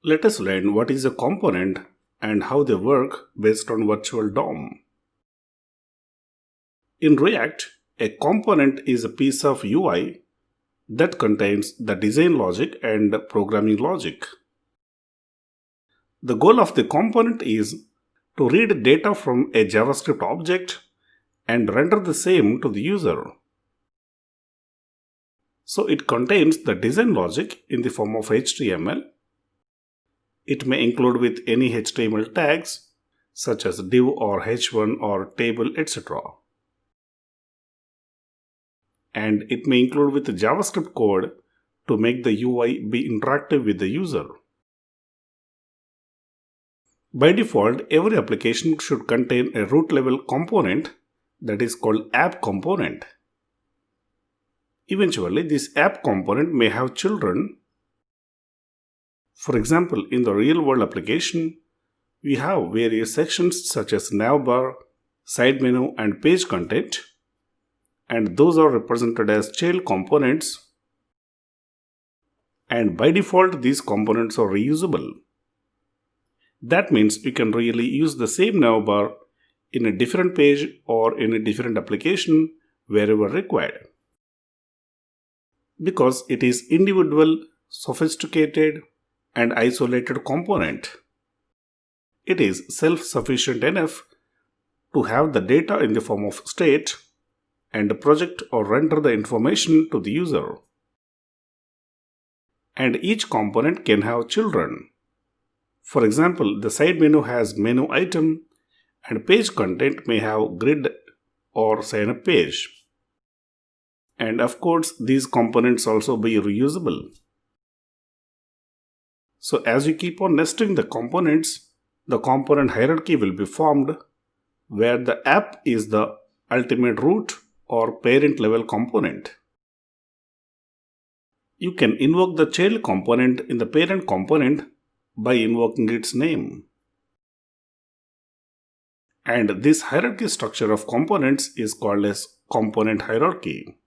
Let us learn what is a component and how they work based on virtual DOM. In React, a component is a piece of UI that contains the design logic and programming logic. The goal of the component is to read data from a JavaScript object and render the same to the user. So it contains the design logic in the form of HTML. It may include with any HTML tags such as div or h1 or table, etc. And it may include with JavaScript code to make the UI be interactive with the user. By default, every application should contain a root level component that is called app component. Eventually, this app component may have children. For example, in the real-world application, we have various sections such as navbar, side menu, and page content, and those are represented as child components. And by default, these components are reusable. That means you can really use the same navbar in a different page or in a different application wherever required. Because it is individual, sophisticated, and isolated component, it is self-sufficient enough to have the data in the form of state and project or render the information to the user. And each component can have children. For example, the side menu has menu item and page content may have grid or sign up page. And of course, these components also be reusable. So as you keep on nesting the components, the component hierarchy will be formed where the app is the ultimate root or parent level component. You can invoke the child component in the parent component by invoking its name. And this hierarchy structure of components is called as component hierarchy.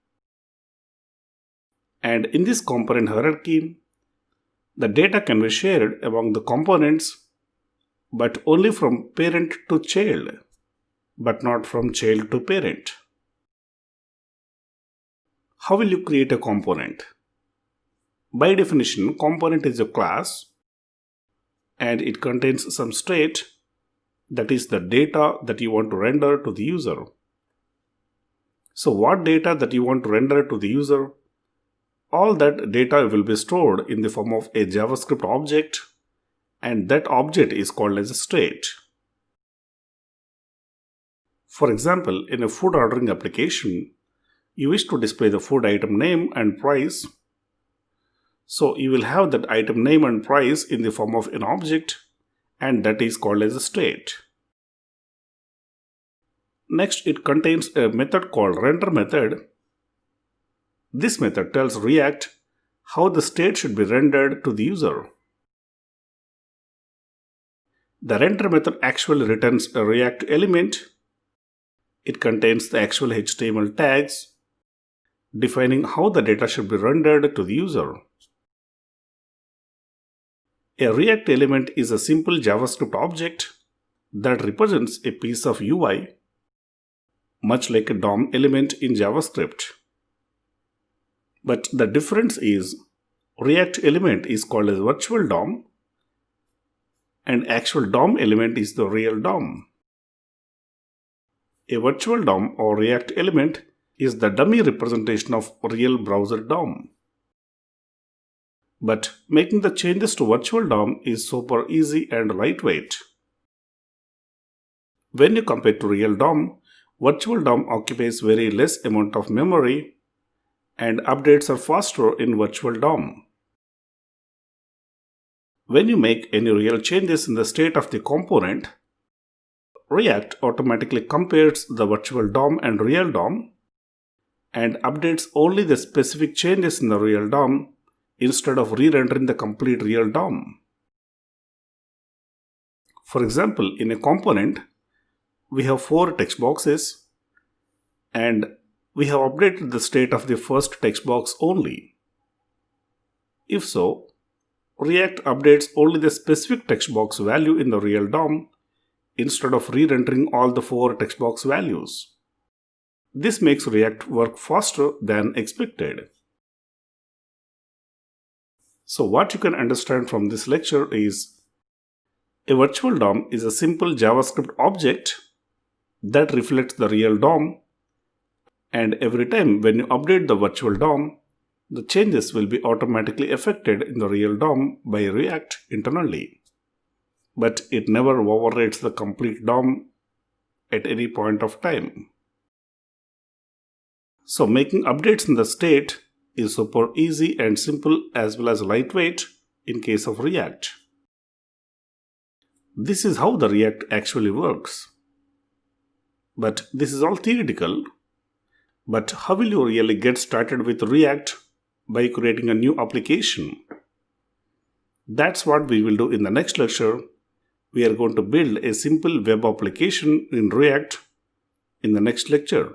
And in this component hierarchy, the data can be shared among the components, but only from parent to child, but not from child to parent. How will you create a component? By definition, component is a class and it contains some state, that is the data that you want to render to the user. So what data that you want to render to the user? All that data will be stored in the form of a JavaScript object, and that object is called as a state. For example, in a food ordering application, you wish to display the food item name and price. So you will have that item name and price in the form of an object, and that is called as a state. Next, it contains a method called render method. This method tells React how the state should be rendered to the user. The render method actually returns a React element. It contains the actual HTML tags, defining how the data should be rendered to the user. A React element is a simple JavaScript object that represents a piece of UI, much like a DOM element in JavaScript. But the difference is, React element is called as virtual DOM, and actual DOM element is the real DOM. A virtual DOM or React element is the dummy representation of real browser DOM. But making the changes to virtual DOM is super easy and lightweight. When you compare to real DOM, virtual DOM occupies very less amount of memory and updates are faster in virtual DOM. When you make any real changes in the state of the component, React automatically compares the virtual DOM and real DOM and updates only the specific changes in the real DOM instead of re-rendering the complete real DOM. For example, in a component, we have 4 text boxes and we have updated the state of the first text box only. If so, React updates only the specific text box value in the real DOM instead of re-rendering all the 4 text box values. This makes React work faster than expected. So what you can understand from this lecture is a virtual DOM is a simple JavaScript object that reflects the real DOM, and every time when you update the virtual DOM, the changes will be automatically affected in the real DOM by React internally. But it never overwrites the complete DOM at any point of time. So making updates in the state is super easy and simple as well as lightweight in case of React. This is how the React actually works. But this is all theoretical. But how will you really get started with React by creating a new application? That's what we will do in the next lecture. We are going to build a simple web application in React in the next lecture.